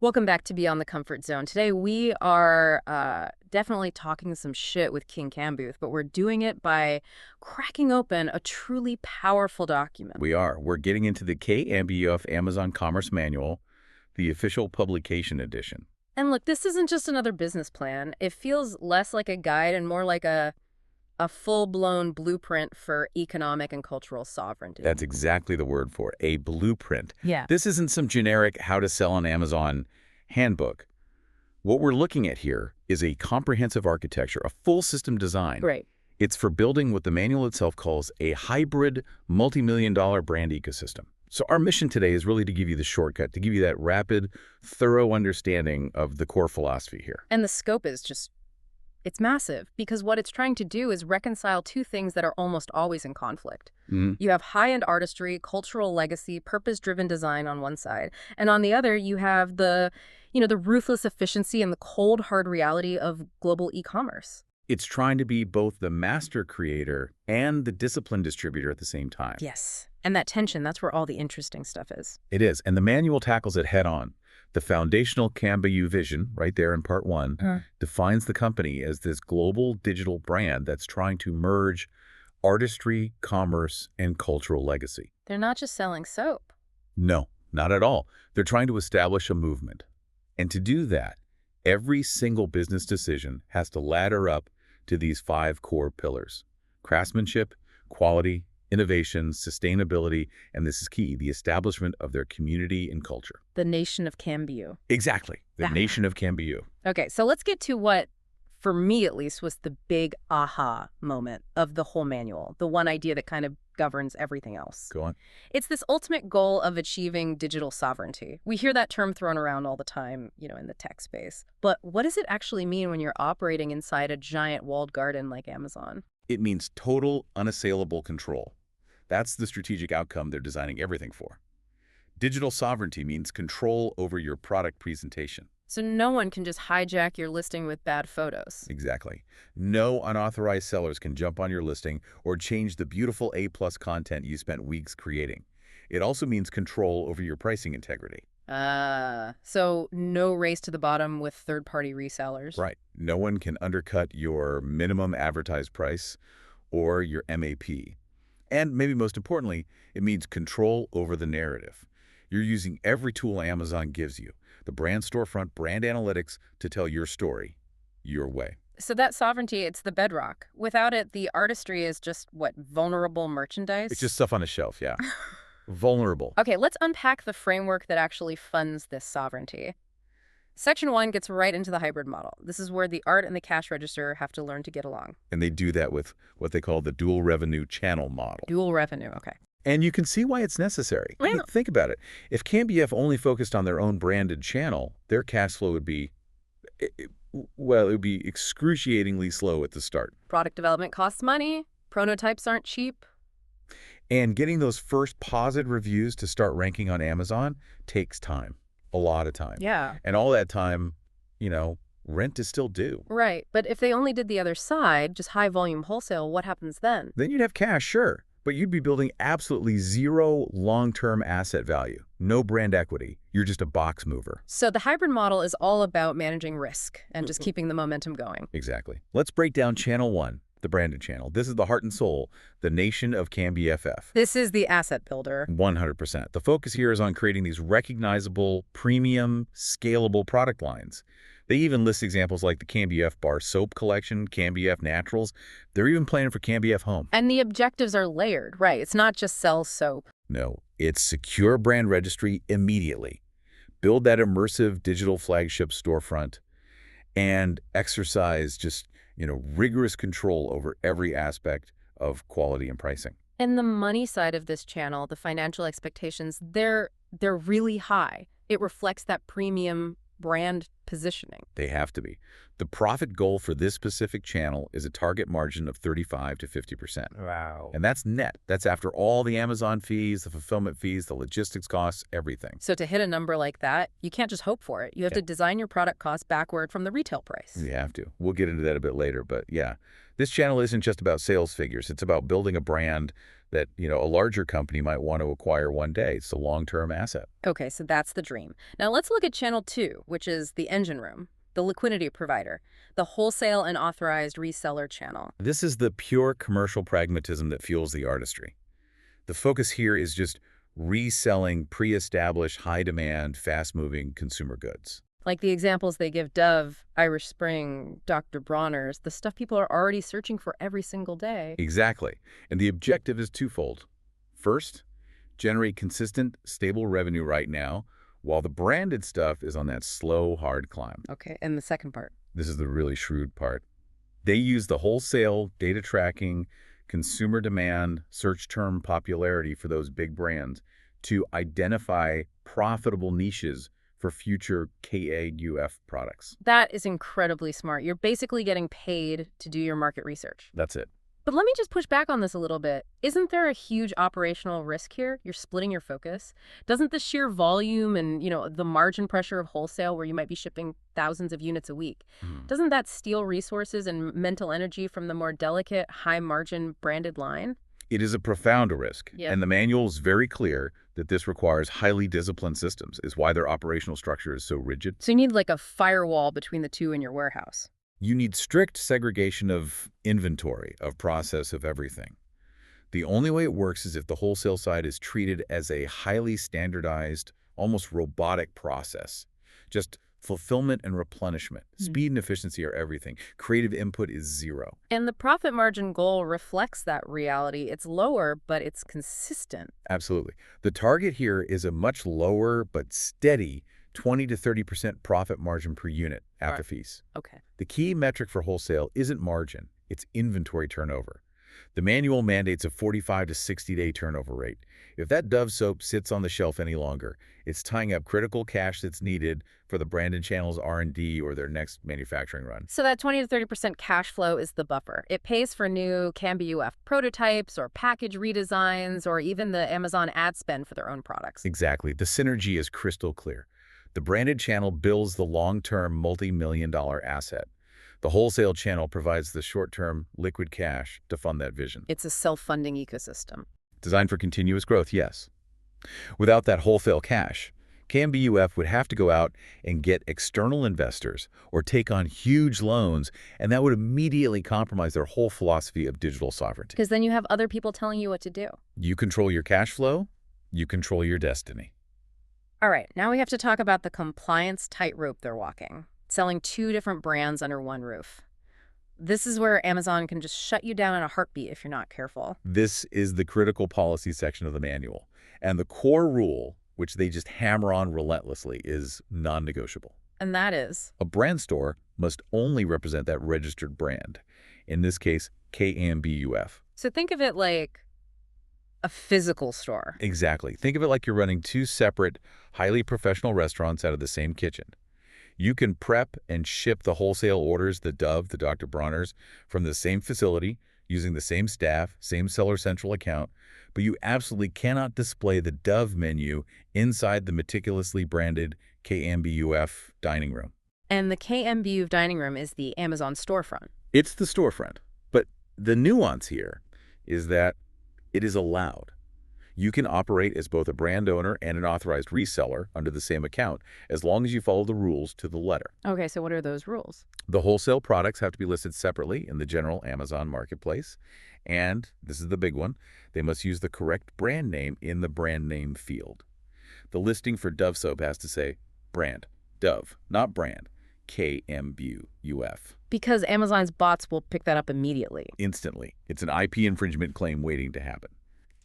Welcome back to Beyond the Comfort Zone. Today we are definitely talking some shit with King-KAMBUF, but we're doing it by cracking open a truly powerful document. We are. We're getting into the KING-KAMBUF Amazon Commerce Manual, the official publication edition. And look, this isn't just another business plan. It feels less like a guide and more like a full-blown blueprint for economic and cultural sovereignty. That's exactly the word for it, a blueprint. Yeah. This isn't some generic how to sell on Amazon handbook. What we're looking at here is a comprehensive architecture, a full system design. Great. It's for building what the manual itself calls a hybrid multi-million-dollar brand ecosystem. So our mission today is really to give you the shortcut, to give you that rapid, thorough understanding of the core philosophy here. And the scope is just, it's massive, because what it's trying to do is reconcile two things that are almost always in conflict. You have high-end artistry, cultural legacy, purpose-driven design on one side, and on the other you have the ruthless efficiency and the cold, hard reality of global e-commerce. It's trying to be both the master creator and the disciplined distributor at the same time. Yes. And that tension, that's where all the interesting stuff is. It is, and the manual tackles it head-on. The foundational KAMBUF vision, right there in part one, defines the company as this global digital brand that's trying to merge artistry, commerce, and cultural legacy. They're not just selling soap. No, not at all. They're trying to establish a movement. And to do that, every single business decision has to ladder up to these 5 core pillars: craftsmanship, quality, innovation, sustainability, and this is key, the establishment of their community and culture. The nation of KAMBUF. Exactly. The nation of KAMBUF. Okay, so let's get to what, for me at least, was the big aha moment of the whole manual, the one idea that kind of governs everything else. Go on. It's this ultimate goal of achieving digital sovereignty. We hear that term thrown around all the time, in the tech space. But what does it actually mean when you're operating inside a giant walled garden like Amazon? It means total, unassailable control. That's the strategic outcome they're designing everything for. Digital sovereignty means control over your product presentation. So no one can just hijack your listing with bad photos. Exactly. No unauthorized sellers can jump on your listing or change the beautiful A-plus content you spent weeks creating. It also means control over your pricing integrity. So no race to the bottom with third-party resellers. Right. No one can undercut your minimum advertised price or your MAP. And maybe most importantly, it means control over the narrative. You're using every tool Amazon gives you, the brand storefront, brand analytics, to tell your story, your way. So that sovereignty, it's the bedrock. Without it, the artistry is just, what, vulnerable merchandise? It's just stuff on a shelf, yeah. Vulnerable. Okay, let's unpack the framework that actually funds this sovereignty. Section 1 gets right into the hybrid model. This is where the art and the cash register have to learn to get along. And they do that with what they call the dual revenue channel model. Dual revenue, okay. And you can see why it's necessary. Yeah. I mean, think about it. If KAMBUF only focused on their own branded channel, their cash flow would be, it would be excruciatingly slow at the start. Product development costs money. Prototypes aren't cheap. And getting those first positive reviews to start ranking on Amazon takes time. A lot of time. Yeah. And all that time, rent is still due. Right, but if they only did the other side, just high volume wholesale, what happens then? Then you'd have cash, sure, but you'd be building absolutely zero long-term asset value. No brand equity. You're just a box mover. So the hybrid model is all about managing risk and just keeping the momentum going. Exactly. Let's break down Channel 1, the branded channel. This is the heart and soul, the nation of KAMBUF. This is the asset builder. 100%. The focus here is on creating these recognizable, premium, scalable product lines. They even list examples like the KAMBUF Bar Soap Collection, KAMBUF Naturals. They're even planning for KAMBUF Home. And the objectives are layered, right? It's not just sell soap. No, it's secure brand registry immediately. Build that immersive digital flagship storefront and exercise just rigorous control over every aspect of quality and pricing. And the money side of this channel, the financial expectations, they're really high. It reflects that premium brand positioning. They have to be. The profit goal for this specific channel is a target margin of 35 to 50%. Wow. And that's net. That's after all the Amazon fees, the fulfillment fees, the logistics costs, everything. So to hit a number like that, you can't just hope for it. You have to design your product cost backward from the retail price. You have to. We'll get into that a bit later, but yeah. This channel isn't just about sales figures. It's about building a brand that, a larger company might want to acquire one day. It's a long-term asset. Okay, so that's the dream. Now let's look at channel 2, which is the engine room, the liquidity provider, the wholesale and authorized reseller channel. This is the pure commercial pragmatism that fuels the artistry. The focus here is just reselling pre-established, high-demand, fast-moving consumer goods. Like the examples they give Dove, Irish Spring, Dr. Bronner's, the stuff people are already searching for every single day. Exactly. And the objective is twofold. First, generate consistent, stable revenue right now, while the branded stuff is on that slow, hard climb. Okay, and the second part? This is the really shrewd part. They use the wholesale, data tracking, consumer demand, search term popularity for those big brands to identify profitable niches for future KAUF products. That is incredibly smart. You're basically getting paid to do your market research. That's it. But let me just push back on this a little bit. Isn't there a huge operational risk here? You're splitting your focus. Doesn't the sheer volume and, the margin pressure of wholesale where you might be shipping thousands of units a week, doesn't that steal resources and mental energy from the more delicate, high-margin branded line? It is a profound risk, Yep. and the manual is very clear that this requires highly disciplined systems, is why their operational structure is so rigid. So you need like a firewall between the two in your warehouse. You need strict segregation of inventory, of process, of everything. The only way it works is if the wholesale side is treated as a highly standardized, almost robotic process. Just fulfillment and replenishment. Speed and efficiency are everything. Creative input is zero. And the profit margin goal reflects that reality. It's lower, but it's consistent. Absolutely. The target here is a much lower but steady 20 to 30% profit margin per unit after fees. Okay. The key metric for wholesale isn't margin, it's inventory turnover. The manual mandates a 45 to 60-day turnover rate. If that Dove soap sits on the shelf any longer, it's tying up critical cash that's needed for the branded channel's R&D or their next manufacturing run. So that 20 to 30% cash flow is the buffer. It pays for new KING-KAMBUF prototypes or package redesigns or even the Amazon ad spend for their own products. Exactly. The synergy is crystal clear. The branded channel builds the long-term multi-million-dollar asset. The wholesale channel provides the short-term liquid cash to fund that vision. It's a self-funding ecosystem. Designed for continuous growth, yes. Without that wholesale cash, KING-KAMBUF would have to go out and get external investors or take on huge loans, and that would immediately compromise their whole philosophy of digital sovereignty. Because then you have other people telling you what to do. You control your cash flow, you control your destiny. All right, now we have to talk about the compliance tightrope they're walking, selling 2 different brands under one roof. This is where Amazon can just shut you down in a heartbeat if you're not careful. This is the critical policy section of the manual. And the core rule, which they just hammer on relentlessly, is non-negotiable. And that is? A brand store must only represent that registered brand. In this case, KING-KAMBUF. So think of it like a physical store. Exactly. Think of it like you're running 2 separate, highly professional restaurants out of the same kitchen. You can prep and ship the wholesale orders, the Dove, the Dr. Bronner's, from the same facility, using the same staff, same Seller Central account, but you absolutely cannot display the Dove menu inside the meticulously branded KING-KAMBUF dining room. And the KING-KAMBUF dining room is the Amazon storefront. It's the storefront, but the nuance here is that it is allowed. You can operate as both a brand owner and an authorized reseller under the same account, as long as you follow the rules to the letter. Okay, so what are those rules? The wholesale products have to be listed separately in the general Amazon marketplace. And, this is the big one, they must use the correct brand name in the brand name field. The listing for Dove soap has to say brand, Dove, not brand, KING-KAMBUF. Because Amazon's bots will pick that up immediately. Instantly. It's an IP infringement claim waiting to happen.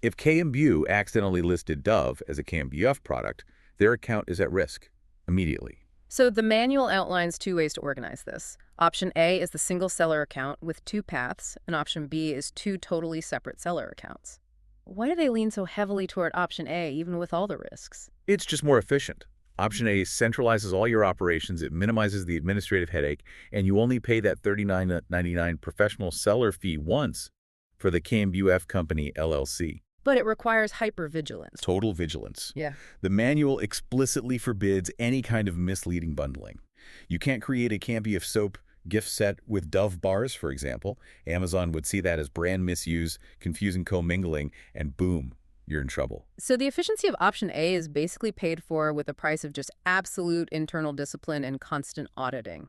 If KING accidentally listed Dove as a KING-KAMBUF product, their account is at risk immediately. So the manual outlines 2 ways to organize this. Option A is the single seller account with 2 paths, and option B is 2 totally separate seller accounts. Why do they lean so heavily toward option A, even with all the risks? It's just more efficient. Option A centralizes all your operations, it minimizes the administrative headache, and you only pay that $39.99 professional seller fee once for the KING-KAMBUF Company, LLC. But it requires hypervigilance. Total vigilance. Yeah. The manual explicitly forbids any kind of misleading bundling. You can't create a KING-KAMBUF soap gift set with Dove bars, for example. Amazon would see that as brand misuse, confusing commingling, and boom, you're in trouble. So the efficiency of option A is basically paid for with the price of just absolute internal discipline and constant auditing.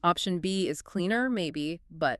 Option B is cleaner, maybe, but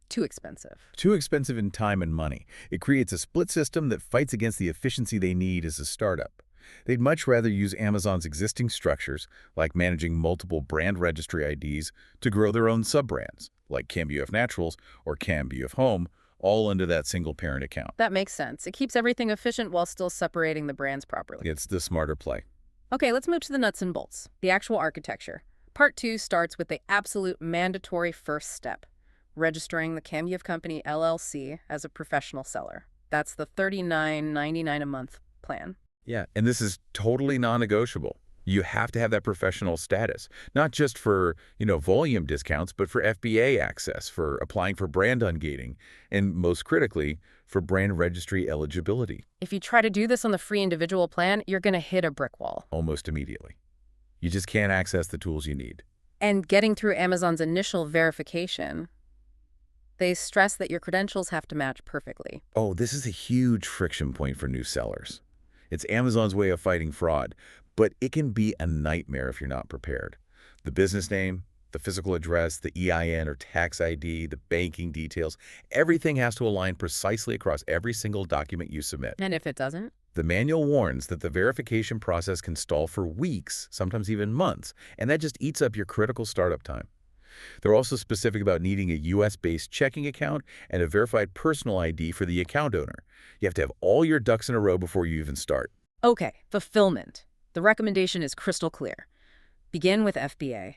too expensive. Too expensive in time and money. It creates a split system that fights against the efficiency they need as a startup. They'd much rather use Amazon's existing structures, like managing multiple brand registry IDs, to grow their own sub-brands, like KING-KAMBUF Naturals or KING-KAMBUF Home, all under that single parent account. That makes sense. It keeps everything efficient while still separating the brands properly. It's the smarter play. Okay, let's move to the nuts and bolts, the actual architecture. Part 2 starts with the absolute mandatory first step, registering the KING-KAMBUF Company, LLC, as a professional seller. That's the $39.99 a month plan. Yeah, and this is totally non-negotiable. You have to have that professional status, not just for, volume discounts, but for FBA access, for applying for brand ungating, and most critically, for brand registry eligibility. If you try to do this on the free individual plan, you're going to hit a brick wall. Almost immediately. You just can't access the tools you need. And getting through Amazon's initial verification, they stress that your credentials have to match perfectly. Oh, this is a huge friction point for new sellers. It's Amazon's way of fighting fraud, but it can be a nightmare if you're not prepared. The business name, the physical address, the EIN or tax ID, the banking details, everything has to align precisely across every single document you submit. And if it doesn't? The manual warns that the verification process can stall for weeks, sometimes even months, and that just eats up your critical startup time. They're also specific about needing a U.S.-based checking account and a verified personal ID for the account owner. You have to have all your ducks in a row before you even start. Okay, fulfillment. The recommendation is crystal clear. Begin with FBA,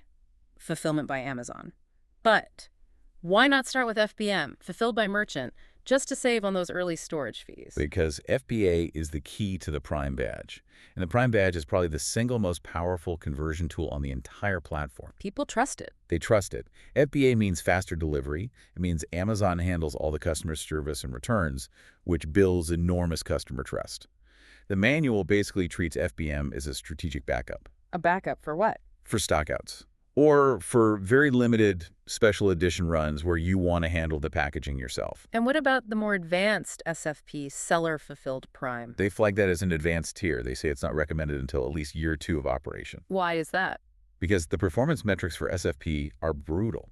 fulfillment by Amazon. But why not start with FBM, fulfilled by merchant, just to save on those early storage fees? Because FBA is the key to the Prime badge. And the Prime badge is probably the single most powerful conversion tool on the entire platform. People trust it. They trust it. FBA means faster delivery. It means Amazon handles all the customer service and returns, which builds enormous customer trust. The manual basically treats FBM as a strategic backup. A backup for what? For stockouts. Or for very limited special edition runs where you want to handle the packaging yourself. And what about the more advanced SFP, Seller Fulfilled Prime? They flag that as an advanced tier. They say it's not recommended until at least year 2 of operation. Why is that? Because the performance metrics for SFP are brutal.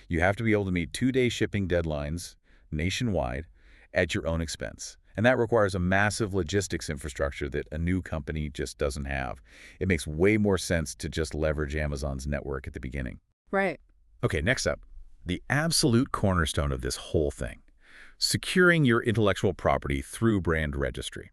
You have to be able to meet 2-day shipping deadlines nationwide at your own expense. And that requires a massive logistics infrastructure that a new company just doesn't have. It makes way more sense to just leverage Amazon's network at the beginning. Right. Okay, next up, the absolute cornerstone of this whole thing, securing your intellectual property through brand registry.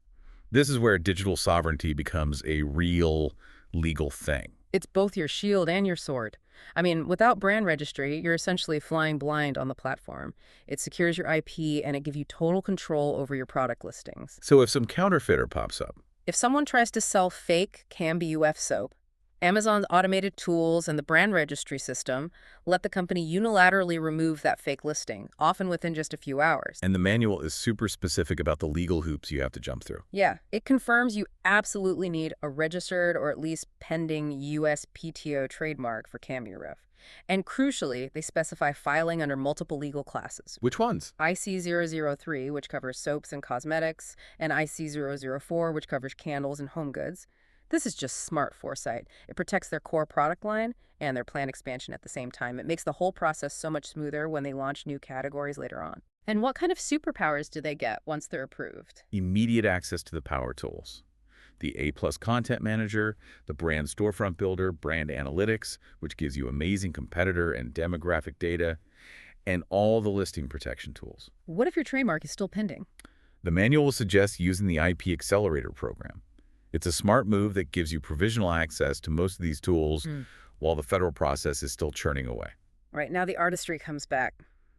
This is where digital sovereignty becomes a real legal thing. It's both your shield and your sword. I mean, without brand registry, you're essentially flying blind on the platform. It secures your IP and it gives you total control over your product listings. So if some counterfeiter pops up, if someone tries to sell fake KING-KAMBUF soap, Amazon's automated tools and the brand registry system let the company unilaterally remove that fake listing, often within just a few hours. And the manual is super specific about the legal hoops you have to jump through. Yeah, it confirms you absolutely need a registered or at least pending USPTO trademark for KING-KAMBUF. And crucially, they specify filing under multiple legal classes. Which ones? IC003, which covers soaps and cosmetics, and IC004, which covers candles and home goods. This is just smart foresight. It protects their core product line and their planned expansion at the same time. It makes the whole process so much smoother when they launch new categories later on. And what kind of superpowers do they get once they're approved? Immediate access to the power tools. The A+ Content Manager, the Brand Storefront Builder, Brand Analytics, which gives you amazing competitor and demographic data, and all the listing protection tools. What if your trademark is still pending? The manual will suggest using the IP Accelerator program. It's a smart move that gives you provisional access to most of these tools while the federal process is still churning away. Right, now the artistry comes back.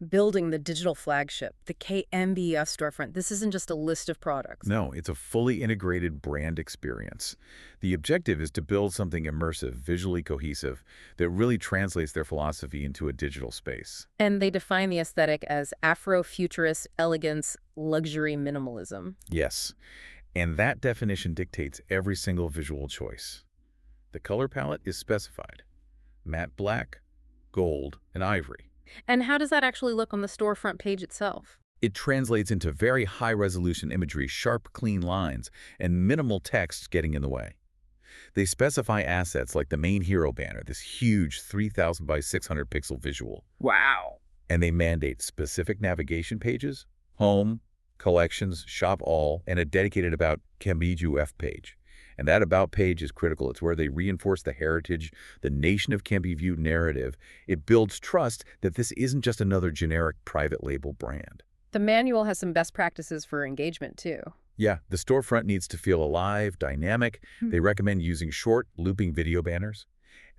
Building the digital flagship, the KMBF storefront. This isn't just a list of products. No, it's a fully integrated brand experience. The objective is to build something immersive, visually cohesive, that really translates their philosophy into a digital space. And they define the aesthetic as Afrofuturist elegance, luxury minimalism. Yes, and that definition dictates every single visual choice. The color palette is specified: matte black, gold, and ivory. And how does that actually look on the storefront page itself? It translates into very high-resolution imagery, sharp, clean lines, and minimal text getting in the way. They specify assets like the main hero banner, this huge 3,000 by 600 pixel visual. Wow. And they mandate specific navigation pages, home, collections, shop all, and a dedicated About KING-KAMBUF page. And that About page is critical. It's where they reinforce the heritage, the Nation of KING-KAMBUF narrative. It builds trust that this isn't just another generic private label brand. The manual has some best practices for engagement, too. Yeah, the storefront needs to feel alive, dynamic. They recommend using short, looping video banners.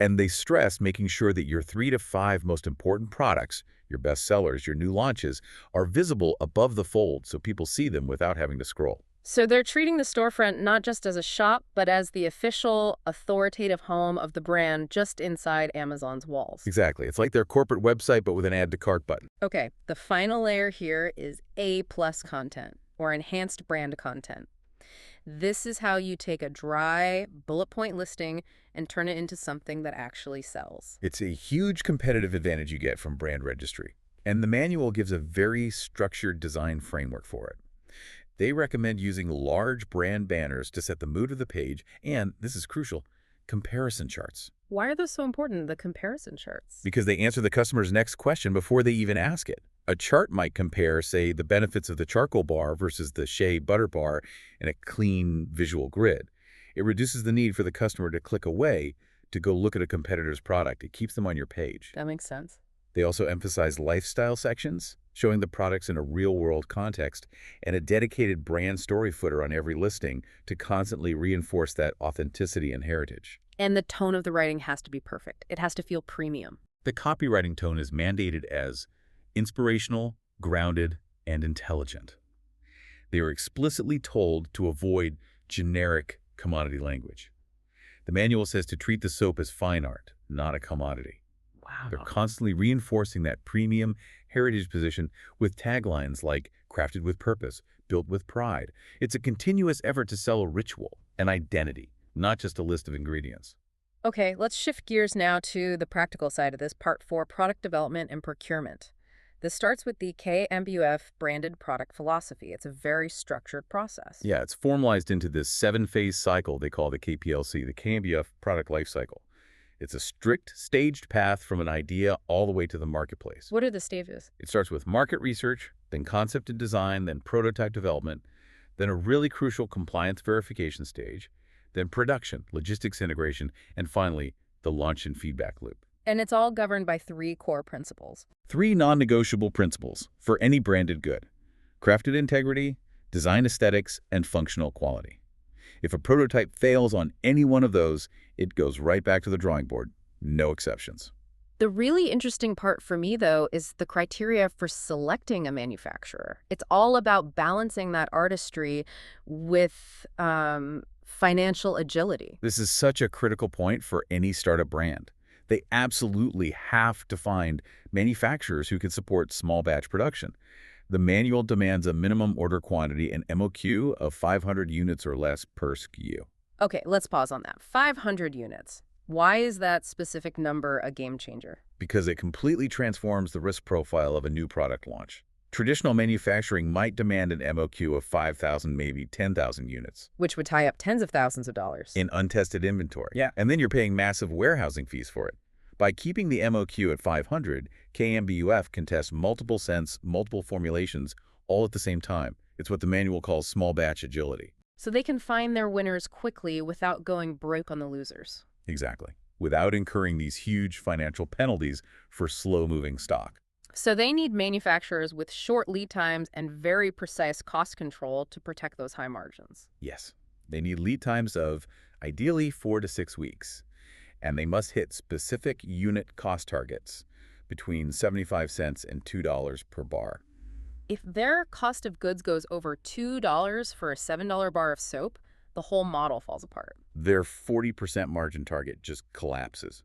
And they stress making sure that your 3 to 5 most important products, your best sellers, your new launches, are visible above the fold so people see them without having to scroll. So they're treating the storefront not just as a shop, but as the official, authoritative home of the brand just inside Amazon's walls. Exactly. It's like their corporate website, but with an add to cart button. Okay, the final layer here is A+ content, or enhanced brand content. This is how you take a dry, bullet point listing and turn it into something that actually sells. It's a huge competitive advantage you get from brand registry. And the manual gives a very structured design framework for it. They recommend using large brand banners to set the mood of the page and, this is crucial, comparison charts. Why are those so important, the comparison charts? Because they answer the customer's next question before they even ask it. A chart might compare, say, the benefits of the charcoal bar versus the shea butter bar in a clean visual grid. It reduces the need for the customer to click away to go look at a competitor's product. It keeps them on your page. That makes sense. They also emphasize lifestyle sections, showing the products in a real-world context, and a dedicated brand story footer on every listing to constantly reinforce that authenticity and heritage. And the tone of the writing has to be perfect. It has to feel premium. The copywriting tone is mandated as inspirational, grounded, and intelligent. They are explicitly told to avoid generic commodity language. The manual says to treat the soap as fine art, not a commodity. Wow. They're constantly reinforcing that premium heritage position with taglines like crafted with purpose, built with pride. It's a continuous effort to sell a ritual, an identity, not just a list of ingredients. Okay, let's shift gears now to the practical side of this, part 4, product development and procurement. This starts with the KING-KAMBUF branded product philosophy. It's a very structured process. Yeah, it's formalized into this 7-phase cycle they call the KPLC, the KING-KAMBUF product life cycle. It's a strict, staged path from an idea all the way to the marketplace. What are the stages? It starts with market research, then concept and design, then prototype development, then a really crucial compliance verification stage, then production, logistics integration, and finally, the launch and feedback loop. And it's all governed by 3 core principles. 3 non-negotiable principles for any branded good: crafted integrity, design aesthetics, and functional quality. If a prototype fails on any one of those, it goes right back to the drawing board. No exceptions. The really interesting part for me, though, is the criteria for selecting a manufacturer. It's all about balancing that artistry with financial agility. This is such a critical point for any startup brand. They absolutely have to find manufacturers who can support small batch production. The manual demands a minimum order quantity and MOQ of 500 units or less per SKU. Okay, let's pause on that. 500 units. Why is that specific number a game changer? Because it completely transforms the risk profile of a new product launch. Traditional manufacturing might demand an MOQ of 5,000, maybe 10,000 units. Which would tie up tens of thousands of dollars. In untested inventory. Yeah. And then you're paying massive warehousing fees for it. By keeping the MOQ at 500, KING-KAMBUF can test multiple scents, multiple formulations, all at the same time. It's what the manual calls small batch agility. So they can find their winners quickly without going broke on the losers. Exactly. Without incurring these huge financial penalties for slow-moving stock. So they need manufacturers with short lead times and very precise cost control to protect those high margins. Yes. They need lead times of ideally 4 to 6 weeks. And they must hit specific unit cost targets, between 75 cents and $2 per bar. If their cost of goods goes over $2 for a $7 bar of soap, the whole model falls apart. Their 40% margin target just collapses.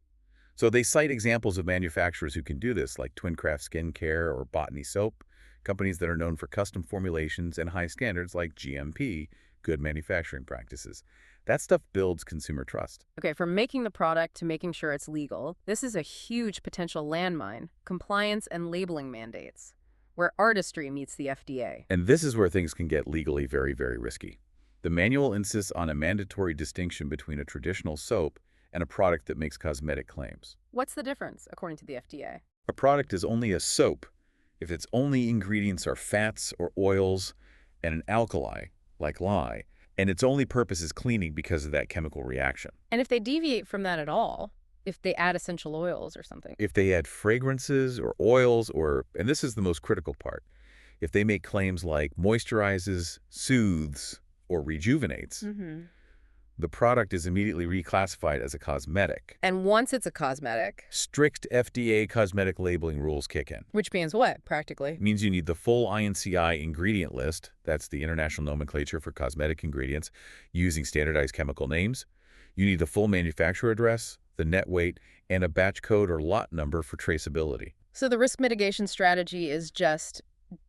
So they cite examples of manufacturers who can do this, like Twin Craft Skincare or Botany Soap, companies that are known for custom formulations and high standards like GMP, good manufacturing practices. That stuff builds consumer trust. Okay, from making the product to making sure it's legal, this is a huge potential landmine, compliance and labeling mandates, where artistry meets the FDA. And this is where things can get legally very, very risky. The manual insists on a mandatory distinction between a traditional soap and a product that makes cosmetic claims. What's the difference, according to the FDA? A product is only a soap if its only ingredients are fats or oils and an alkali, like lye, and its only purpose is cleaning because of that chemical reaction. And if they deviate from that at all, if they add essential oils or something? If they add fragrances or oils or, and this is the most critical part, if they make claims like moisturizes, soothes, or rejuvenates, the product is immediately reclassified as a cosmetic. And once it's a cosmetic, Strict FDA cosmetic labeling rules kick in. which means what, practically? It means you need the full INCI ingredient list, that's the international nomenclature for cosmetic ingredients, using standardized chemical names. You need the full manufacturer address, the net weight, and a batch code or lot number for traceability. So the risk mitigation strategy is just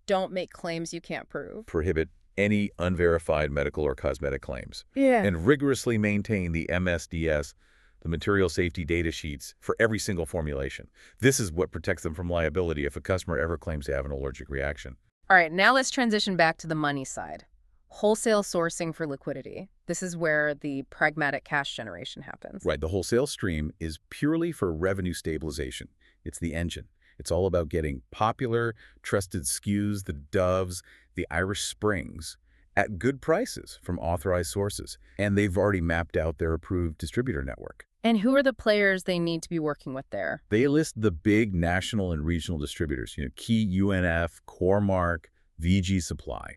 don't make claims you can't prove. Prohibit any unverified medical or cosmetic claims. Yeah. And rigorously maintain the MSDS, the material safety data sheets, for every single formulation. This is what protects them from liability if a customer ever claims to have an allergic reaction. All right, now let's transition back to the money side. Wholesale sourcing for liquidity. This is where the pragmatic cash generation happens. Right, the wholesale stream is purely for revenue stabilization. It's the engine. It's all about getting popular, trusted SKUs, the Doves, the Irish Springs, at good prices from authorized sources. And they've already mapped out their approved distributor network. And who are the players they need to be working with there? They list the big national and regional distributors, Key UNF, Coremark, VG Supply.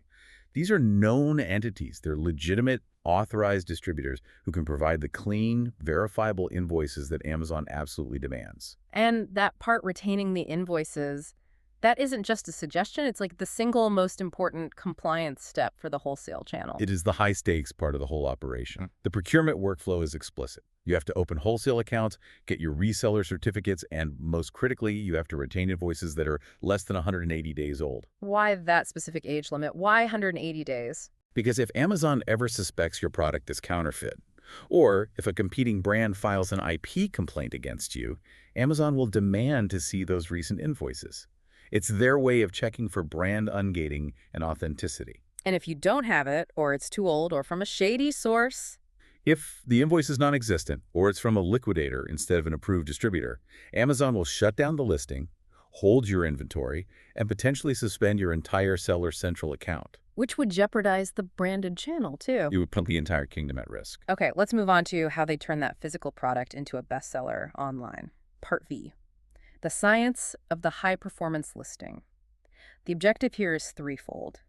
These are known entities. They're legitimate, authorized distributors who can provide the clean, verifiable invoices that Amazon absolutely demands. And that part, retaining the invoices, that isn't just a suggestion. It's like the single most important compliance step for the wholesale channel. It is the high-stakes part of the whole operation. The procurement workflow is explicit. You have to open wholesale accounts, get your reseller certificates, and most critically, you have to retain invoices that are less than 180 days old. Why that specific age limit? Why 180 days? Because if Amazon ever suspects your product is counterfeit, or if a competing brand files an IP complaint against you, Amazon will demand to see those recent invoices. It's their way of checking for brand ungating and authenticity. And if you don't have it, or it's too old, or from a shady source... If the invoice is non-existent, or it's from a liquidator instead of an approved distributor, Amazon will shut down the listing, hold your inventory, and potentially suspend your entire Seller Central account. Which would jeopardize the branded channel, too. It would put the entire kingdom at risk. Okay, let's move on to how they turn that physical product into a bestseller online. Part V. The science of the high-performance listing. The objective here is threefold: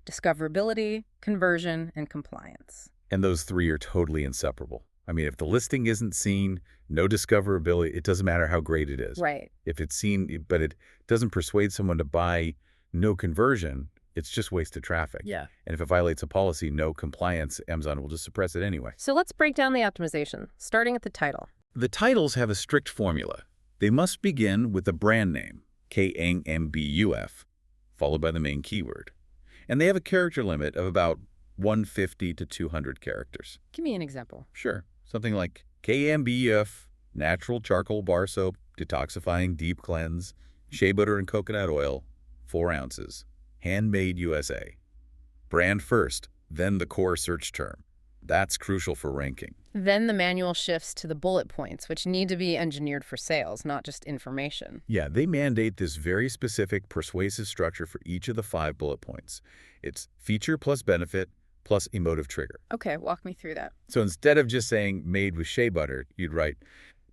discoverability, conversion, and compliance. And those three are totally inseparable. I mean, if the listing isn't seen, no discoverability, it doesn't matter how great it is. Right. If it's seen, but it doesn't persuade someone to buy, no conversion, it's just wasted traffic. Yeah. And if it violates a policy, no compliance, Amazon will just suppress it anyway. So let's break down the optimization, starting at the title. The titles have a strict formula. They must begin with the brand name, KING-KAMBUF, followed by the main keyword. And they have a character limit of about 150 to 200 characters. Give me an example. Sure. Something like KING-KAMBUF, natural charcoal bar soap, detoxifying deep cleanse, shea butter and coconut oil, 4 ounces, handmade USA. Brand first, then the core search term. That's crucial for ranking. Then the manual shifts to the bullet points, which need to be engineered for sales, not just information. Yeah, they mandate this very specific, persuasive structure for each of the 5 bullet points. It's feature plus benefit plus emotive trigger. Okay, walk me through that. So instead of just saying made with shea butter, you'd write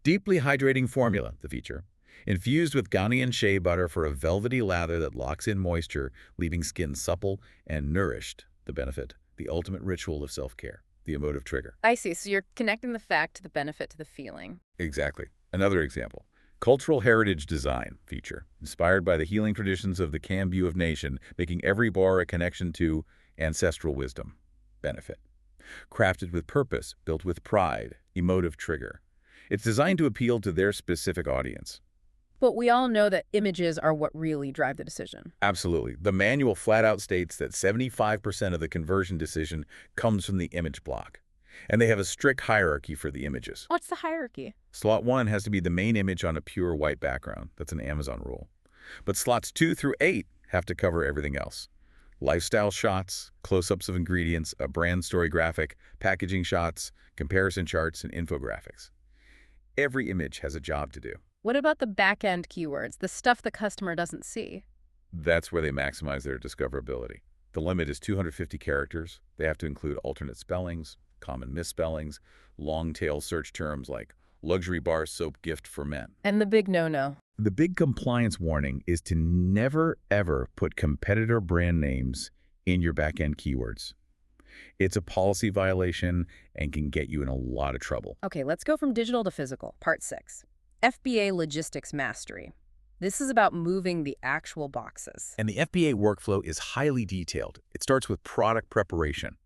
deeply hydrating formula, the feature, infused with Ghanaian shea butter for a velvety lather that locks in moisture, leaving skin supple and nourished, the benefit, the ultimate ritual of self-care, the emotive trigger. I see. So you're connecting the fact to the benefit to the feeling. Exactly. Another example, Cultural heritage design feature, inspired by the healing traditions of the KING-KAMBUF nation, making every bar a connection to ancestral wisdom. Benefit. Crafted with purpose, built with pride, emotive trigger. It's designed to appeal to their specific audience. But we all know that images are what really drive the decision. Absolutely. The manual flat out states that 75% of the conversion decision comes from the image block. And they have a strict hierarchy for the images. What's the hierarchy? Slot 1 has to be the main image on a pure white background. That's an Amazon rule. But slots 2 through 8 have to cover everything else. Lifestyle shots, close-ups of ingredients, a brand story graphic, packaging shots, comparison charts, and infographics. Every image has a job to do. What about the back-end keywords, the stuff the customer doesn't see? That's where they maximize their discoverability. The limit is 250 characters. They have to include alternate spellings, common misspellings, long-tail search terms like luxury bar soap gift for men. And the big no-no. The big compliance warning is to never, ever put competitor brand names in your back-end keywords. It's a policy violation and can get you in a lot of trouble. Okay, let's go from digital to physical. Part 6. FBA Logistics Mastery. This is about moving the actual boxes. And the FBA workflow is highly detailed. It starts with product preparation.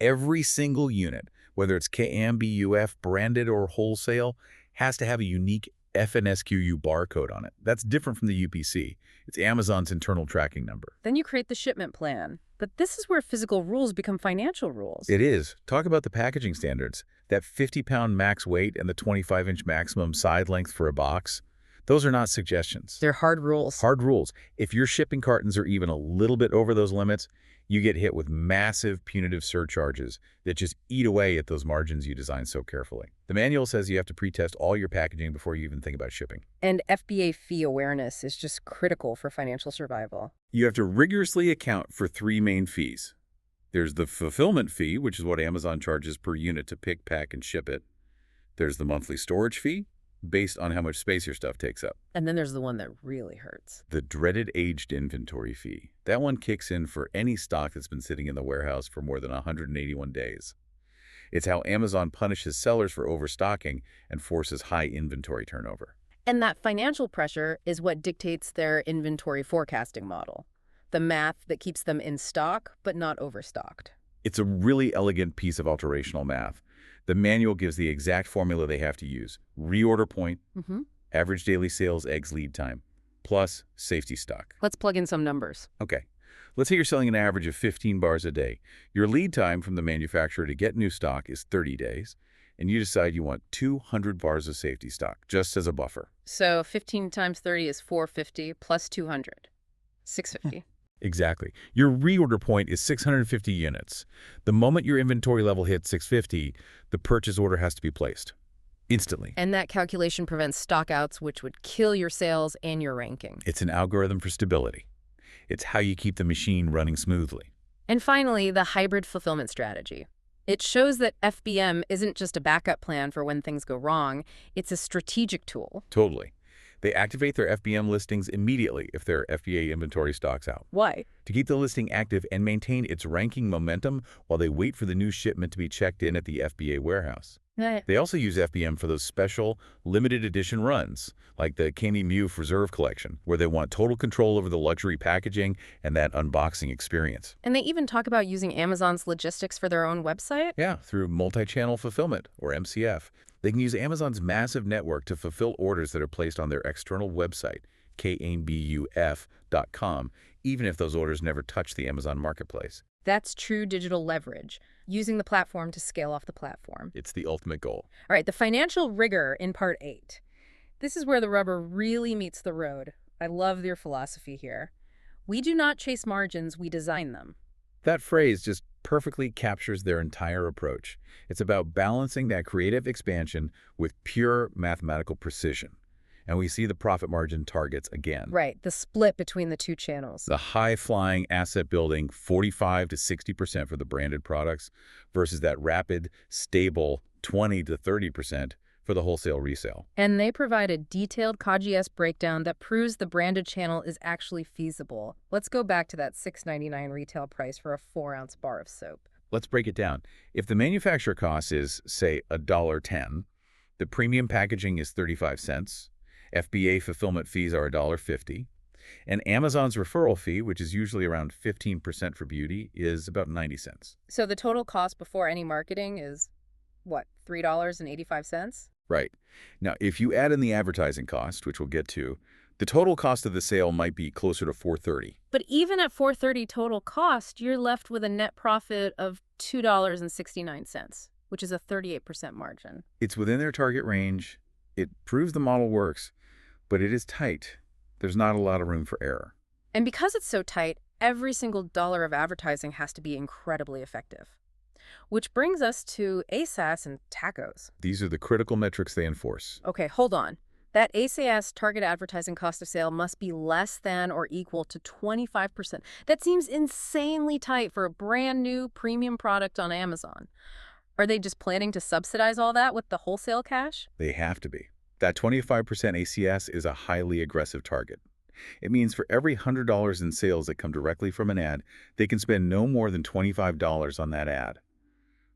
Every single unit, whether it's KING-KAMBUF branded or wholesale, has to have a unique FNSQU barcode on it. That's different from the UPC. It's Amazon's internal tracking number. Then you create the shipment plan. But this is where physical rules become financial rules. It is. Talk about the packaging standards. That 50-pound max weight and the 25-inch maximum side length for a box, those are not suggestions. They're hard rules. Hard rules. If your shipping cartons are even a little bit over those limits, you get hit with massive punitive surcharges that just eat away at those margins you designed so carefully. The manual says you have to pre-test all your packaging before you even think about shipping. And FBA fee awareness is just critical for financial survival. You have to rigorously account for 3 main fees. There's the fulfillment fee, which is what Amazon charges per unit to pick, pack, and ship it. There's the monthly storage fee, based on how much space your stuff takes up. And then there's the one that really hurts. The dreaded aged inventory fee. That one kicks in for any stock that's been sitting in the warehouse for more than 181 days. It's how Amazon punishes sellers for overstocking and forces high inventory turnover. And that financial pressure is what dictates their inventory forecasting model. The math that keeps them in stock, but not overstocked. It's a really elegant piece of alterational math. The manual gives the exact formula they have to use. Reorder point, average daily sales eggs lead time, plus safety stock. Let's plug in some numbers. Okay. Let's say you're selling an average of 15 bars a day. Your lead time from the manufacturer to get new stock is 30 days, and you decide you want 200 bars of safety stock, just as a buffer. So 15 times 30 is 450 plus 200. 650. Exactly. Your reorder point is 650 units. The moment your inventory level hits 650, the purchase order has to be placed instantly. And that calculation prevents stockouts, which would kill your sales and your ranking. It's an algorithm for stability. It's how you keep the machine running smoothly. And finally, the hybrid fulfillment strategy. It shows that FBM isn't just a backup plan for when things go wrong. It's a strategic tool. Totally. They activate their FBM listings immediately if their FBA inventory stocks out. Why? To keep the listing active and maintain its ranking momentum while they wait for the new shipment to be checked in at the FBA warehouse. They also use FBM for those special, limited edition runs, like the KING-KAMBUF Reserve Collection, where they want total control over the luxury packaging and that unboxing experience. And they even talk about using Amazon's logistics for their own website? Yeah, through multi-channel fulfillment, or MCF. They can use Amazon's massive network to fulfill orders that are placed on their external website, KING-KAMBUF.com, even if those orders never touch the Amazon marketplace. That's true digital leverage, using the platform to scale off the platform. It's the ultimate goal. All right, the financial rigor in Part 8. This is where the rubber really meets the road. I love your philosophy here. We do not chase margins, we design them. That phrase just perfectly captures their entire approach. It's about balancing that creative expansion with pure mathematical precision. And we see the profit margin targets again. Right, the split between the two channels. The high-flying asset building, 45 to 60% for the branded products, versus that rapid, stable 20 to 30% for the wholesale resale. And they provide a detailed KGS breakdown that proves the branded channel is actually feasible. Let's go back to that $6.99 retail price for a 4-ounce bar of soap. Let's break it down. If the manufacturer cost is, say, $1.10, the premium packaging is 35 cents, FBA fulfillment fees are $1.50. And Amazon's referral fee, which is usually around 15% for beauty, is about 90 cents. So the total cost before any marketing is, what, $3.85? Right. Now, if you add in the advertising cost, which we'll get to, the total cost of the sale might be closer to $4.30. But even at $4.30 total cost, you're left with a net profit of $2.69, which is a 38% margin. It's within their target range. It proves the model works, but it is tight. There's not a lot of room for error. And because it's so tight, every single dollar of advertising has to be incredibly effective. Which brings us to ASAS and tacos. These are the critical metrics they enforce. Okay, hold on. That ASAS target advertising cost of sale must be less than or equal to 25%. That seems insanely tight for a brand new premium product on Amazon. Are they just planning to subsidize all that with the wholesale cash? They have to be. That 25% ACS is a highly aggressive target. It means for every $100 in sales that come directly from an ad, they can spend no more than $25 on that ad.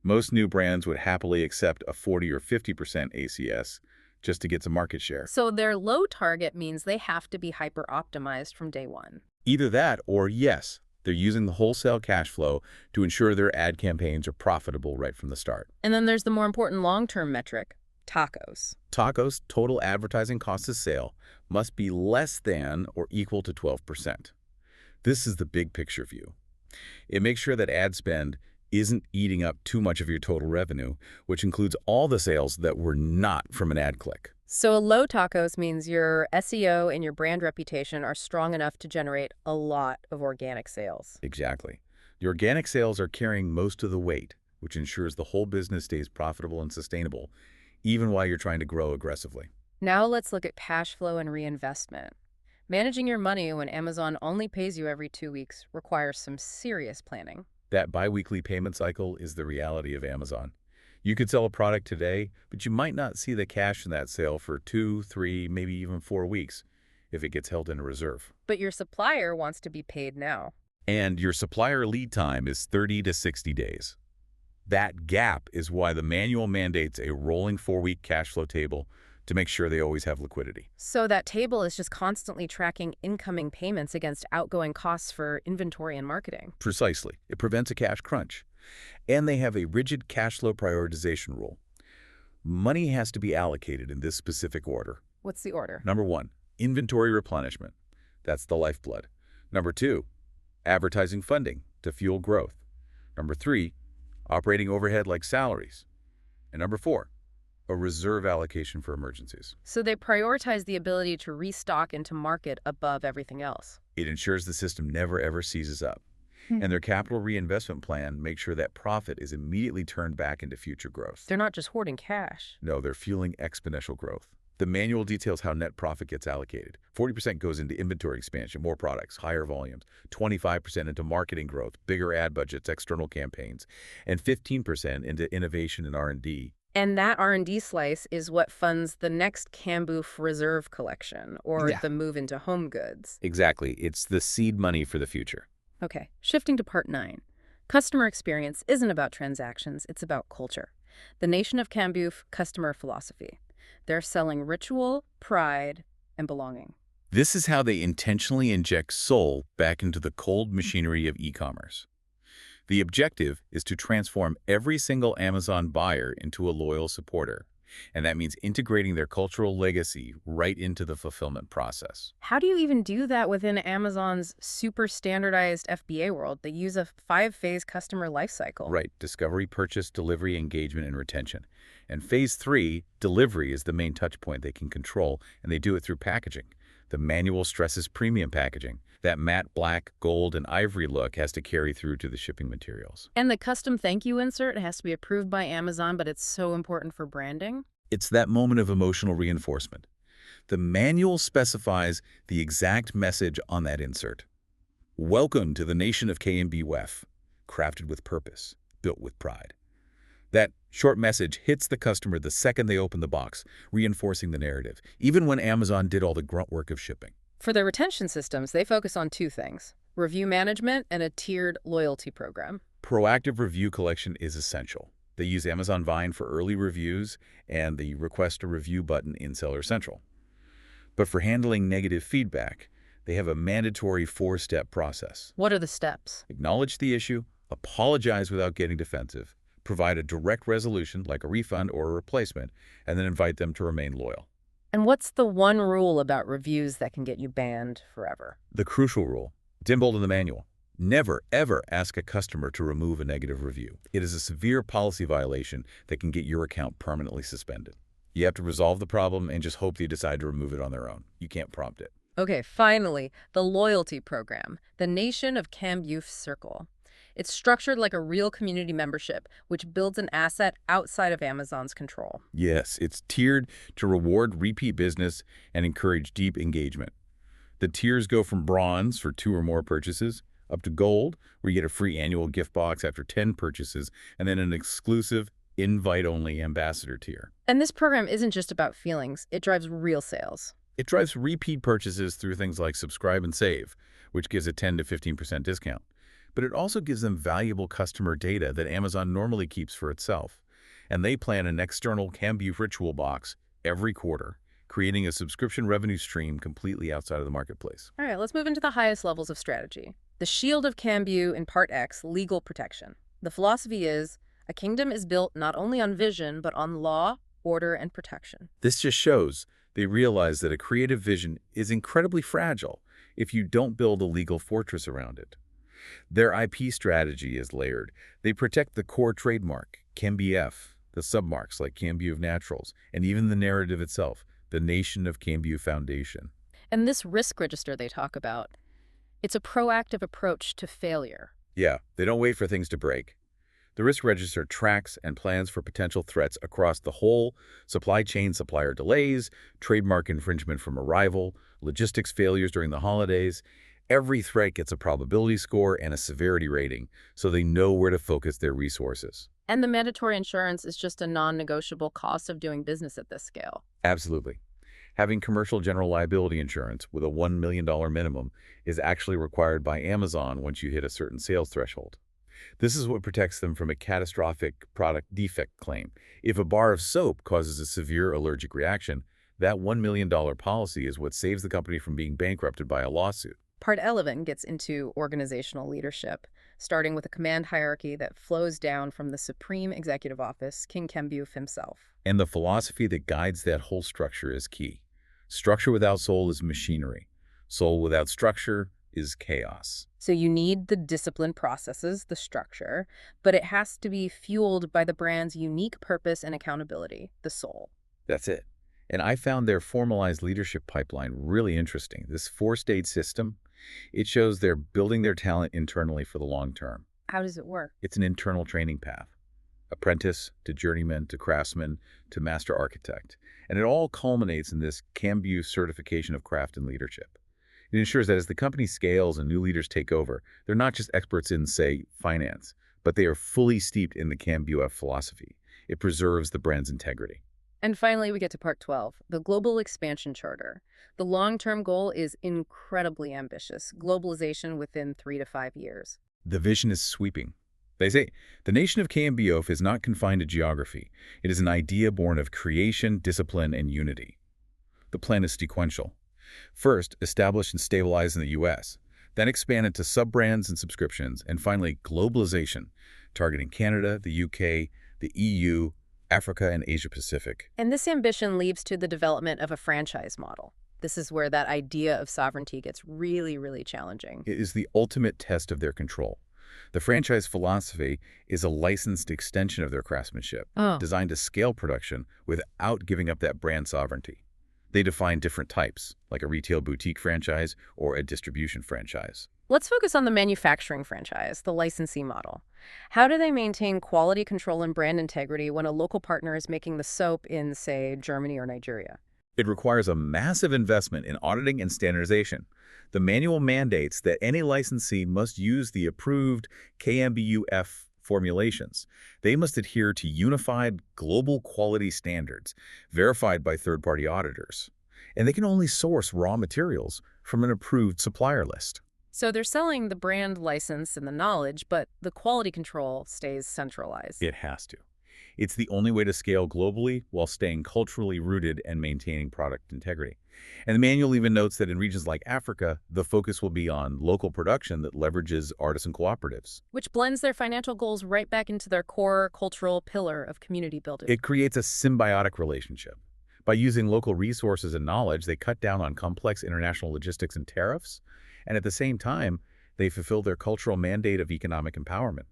Most new brands would happily accept a 40 or 50% ACS just to get some market share. So their low target means they have to be hyper-optimized from day one. Either that or yes, they're using the wholesale cash flow to ensure their ad campaigns are profitable right from the start. And then there's the more important long-term metric, tacos. Tacos' total advertising cost of sale must be less than or equal to 12%. This is the big picture view. It makes sure that ad spend isn't eating up too much of your total revenue, which includes all the sales that were not from an ad click. So low tacos means your SEO and your brand reputation are strong enough to generate a lot of organic sales. Exactly. The organic sales are carrying most of the weight, which ensures the whole business stays profitable and sustainable, even while you're trying to grow aggressively. Now let's look at cash flow and reinvestment. Managing your money when Amazon only pays you every 2 weeks requires some serious planning. That biweekly payment cycle is the reality of Amazon. You could sell a product today, but you might not see the cash in that sale for 2, 3, maybe even 4 weeks if it gets held in a reserve. But your supplier wants to be paid now. And your supplier lead time is 30 to 60 days. That gap is why the manual mandates a rolling 4-week cash flow table to make sure they always have liquidity. So that table is just constantly tracking incoming payments against outgoing costs for inventory and marketing. Precisely. It prevents a cash crunch. And they have a rigid cash flow prioritization rule. Money has to be allocated in this specific order. What's the order? Number 1, inventory replenishment. That's the lifeblood. Number 2, advertising funding to fuel growth. Number 3, operating overhead like salaries. And number 4, a reserve allocation for emergencies. So they prioritize the ability to restock and to market above everything else. It ensures the system never ever seizes up. And their capital reinvestment plan makes sure that profit is immediately turned back into future growth. They're not just hoarding cash. No, they're fueling exponential growth. The manual details how net profit gets allocated. 40% goes into inventory expansion, more products, higher volumes. 25% into marketing growth, bigger ad budgets, external campaigns. And 15% into innovation and R&D. And that R&D slice is what funds the next KING-KAMBUF reserve collection or the move into home goods. Exactly. It's the seed money for the future. Okay, shifting to part 9. Customer experience isn't about transactions, it's about culture. The Nation of KING-KAMBUF customer philosophy. They're selling ritual, pride, and belonging. This is how they intentionally inject soul back into the cold machinery of e-commerce. The objective is to transform every single Amazon buyer into a loyal supporter. And that means integrating their cultural legacy right into the fulfillment process. How do you even do that within Amazon's super standardized FBA world? They use a 5-phase customer lifecycle. Right. Discovery, purchase, delivery, engagement, and retention. And phase 3, delivery, is the main touch point they can control, and they do it through packaging. The manual stresses premium packaging. That matte black, gold, and ivory look has to carry through to the shipping materials. And the custom thank you insert has to be approved by Amazon, but it's so important for branding. It's that moment of emotional reinforcement. The manual specifies the exact message on that insert. Welcome to the Nation of KING-KAMBUF, crafted with purpose, built with pride. That short message hits the customer the second they open the box, reinforcing the narrative, even when Amazon did all the grunt work of shipping. For their retention systems, they focus on 2 things: review management and a tiered loyalty program. Proactive review collection is essential. They use Amazon Vine for early reviews and the Request a Review button in Seller Central. But for handling negative feedback, they have a mandatory 4-step process. What are the steps? Acknowledge the issue, apologize without getting defensive, provide a direct resolution like a refund or a replacement, and then invite them to remain loyal. And what's the one rule about reviews that can get you banned forever? The crucial rule, it's in bold in the manual. Never, ever ask a customer to remove a negative review. It is a severe policy violation that can get your account permanently suspended. You have to resolve the problem and just hope they decide to remove it on their own. You can't prompt it. Okay, finally, the loyalty program, the Nation of KAMBUF Circle. It's structured like a real community membership, which builds an asset outside of Amazon's control. Yes, it's tiered to reward repeat business and encourage deep engagement. The tiers go from bronze for 2 or more purchases, up to gold, where you get a free annual gift box after 10 purchases, and then an exclusive, invite-only ambassador tier. And this program isn't just about feelings, it drives real sales. It drives repeat purchases through things like subscribe and save, which gives a 10 to 15% discount. But it also gives them valuable customer data that Amazon normally keeps for itself. And they plan an external KAMBUF ritual box every quarter, creating a subscription revenue stream completely outside of the marketplace. All right, let's move into the highest levels of strategy. The shield of KAMBUF in Part X, legal protection. The philosophy is, a kingdom is built not only on vision, but on law, order, and protection. This just shows they realize that a creative vision is incredibly fragile if you don't build a legal fortress around it. Their IP strategy is layered. They protect the core trademark, KAMBUF, the submarks like KAMBUF Naturals, and even the narrative itself, the Nation of KAMBUF Foundation. And this risk register they talk about, it's a proactive approach to failure. Yeah, they don't wait for things to break. The risk register tracks and plans for potential threats across the whole supply chain, supplier delays, trademark infringement from a rival, logistics failures during the holidays. Every threat gets a probability score and a severity rating, so they know where to focus their resources. And the mandatory insurance is just a non-negotiable cost of doing business at this scale. Absolutely. Having commercial general liability insurance with a $1 million minimum is actually required by Amazon once you hit a certain sales threshold. This is what protects them from a catastrophic product defect claim. If a bar of soap causes a severe allergic reaction, that $1 million policy is what saves the company from being bankrupted by a lawsuit. Part 11 gets into organizational leadership, starting with a command hierarchy that flows down from the Supreme Executive Office, King KAMBUF himself. And the philosophy that guides that whole structure is key. Structure without soul is machinery. Soul without structure is chaos. So you need the discipline processes, the structure, but it has to be fueled by the brand's unique purpose and accountability, the soul. That's it. And I found their formalized leadership pipeline really interesting. This 4-stage system, it shows they're building their talent internally for the long term. How does it work? It's an internal training path. Apprentice to journeyman to craftsman to master architect. And it all culminates in this KAMBUF certification of craft and leadership. It ensures that as the company scales and new leaders take over, they're not just experts in, say, finance, but they are fully steeped in the KAMBUF philosophy. It preserves the brand's integrity. And finally, we get to Part 12, the Global Expansion Charter. The long-term goal is incredibly ambitious, globalization within 3 to 5 years. The vision is sweeping. They say, the nation of KAMBUF is not confined to geography. It is an idea born of creation, discipline, and unity. The plan is sequential. First, establish and stabilize in the U.S., then expand into sub-brands and subscriptions, and finally, globalization, targeting Canada, the U.K., the EU, Africa, and Asia-Pacific. And this ambition leads to the development of a franchise model. This is where that idea of sovereignty gets really, really challenging. It is the ultimate test of their control. The franchise philosophy is a licensed extension of their craftsmanship, designed to scale production without giving up that brand sovereignty. They define different types, like a retail boutique franchise or a distribution franchise. Let's focus on the manufacturing franchise, the licensee model. How do they maintain quality control and brand integrity when a local partner is making the soap in, say, Germany or Nigeria? It requires a massive investment in auditing and standardization. The manual mandates that any licensee must use the approved KAMBUF formulations. They must adhere to unified global quality standards verified by third-party auditors. And they can only source raw materials from an approved supplier list. So they're selling the brand license and the knowledge, but the quality control stays centralized. It has to. It's the only way to scale globally while staying culturally rooted and maintaining product integrity. And the manual even notes that in regions like Africa, the focus will be on local production that leverages artisan cooperatives. Which blends their financial goals right back into their core cultural pillar of community building. It creates a symbiotic relationship. By using local resources and knowledge, they cut down on complex international logistics and tariffs, and at the same time, they fulfill their cultural mandate of economic empowerment.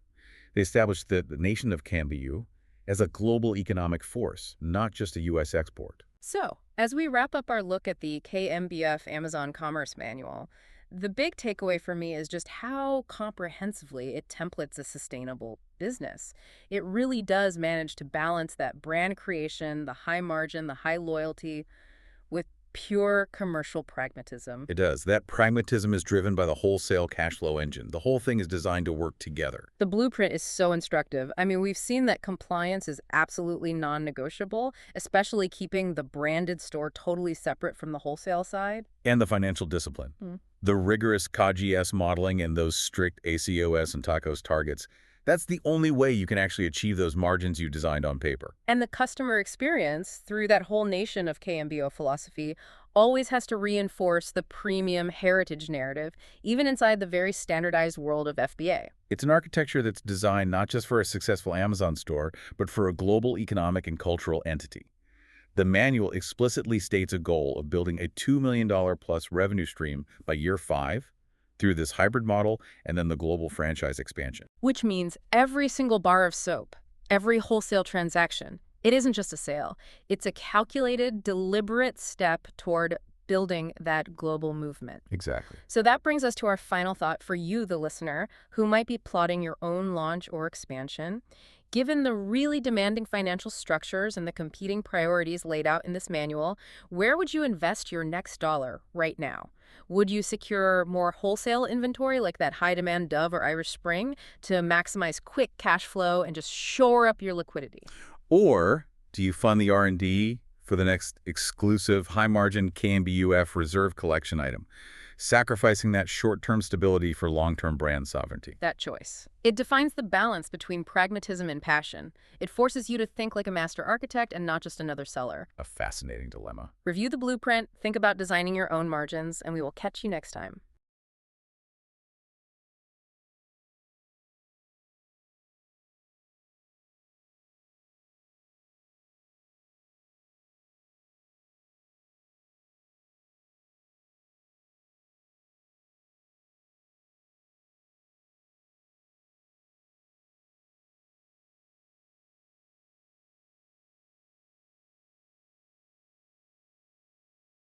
They established the nation of Kambufu as a global economic force, not just a U.S. export. So, as we wrap up our look at the KMBF Amazon Commerce Manual, the big takeaway for me is just how comprehensively it templates a sustainable business. It really does manage to balance that brand creation, the high margin, the high loyalty, with pure commercial pragmatism. It does. That pragmatism is driven by the wholesale cash flow engine. The whole thing is designed to work together. The blueprint is so instructive. I mean, we've seen that compliance is absolutely non-negotiable, especially keeping the branded store totally separate from the wholesale side. And the financial discipline. The rigorous KGS modeling and those strict ACOS and TACOS targets, that's the only way you can actually achieve those margins you designed on paper. And the customer experience, through that whole nation of KMBO philosophy, always has to reinforce the premium heritage narrative, even inside the very standardized world of FBA. It's an architecture that's designed not just for a successful Amazon store, but for a global economic and cultural entity. The manual explicitly states a goal of building a $2 million plus revenue stream by year 5 through this hybrid model and then the global franchise expansion. Which means every single bar of soap, every wholesale transaction, it isn't just a sale. It's a calculated, deliberate step toward building that global movement. Exactly. So that brings us to our final thought for you, the listener, who might be plotting your own launch or expansion. Given the really demanding financial structures and the competing priorities laid out in this manual, where would you invest your next dollar right now? Would you secure more wholesale inventory like that high-demand Dove or Irish Spring to maximize quick cash flow and just shore up your liquidity? Or do you fund the R&D for the next exclusive high-margin KMBUF reserve collection item, sacrificing that short-term stability for long-term brand sovereignty? That choice. It defines the balance between pragmatism and passion. It forces you to think like a master architect and not just another seller. A fascinating dilemma. Review the blueprint, think about designing your own margins, and we will catch you next time.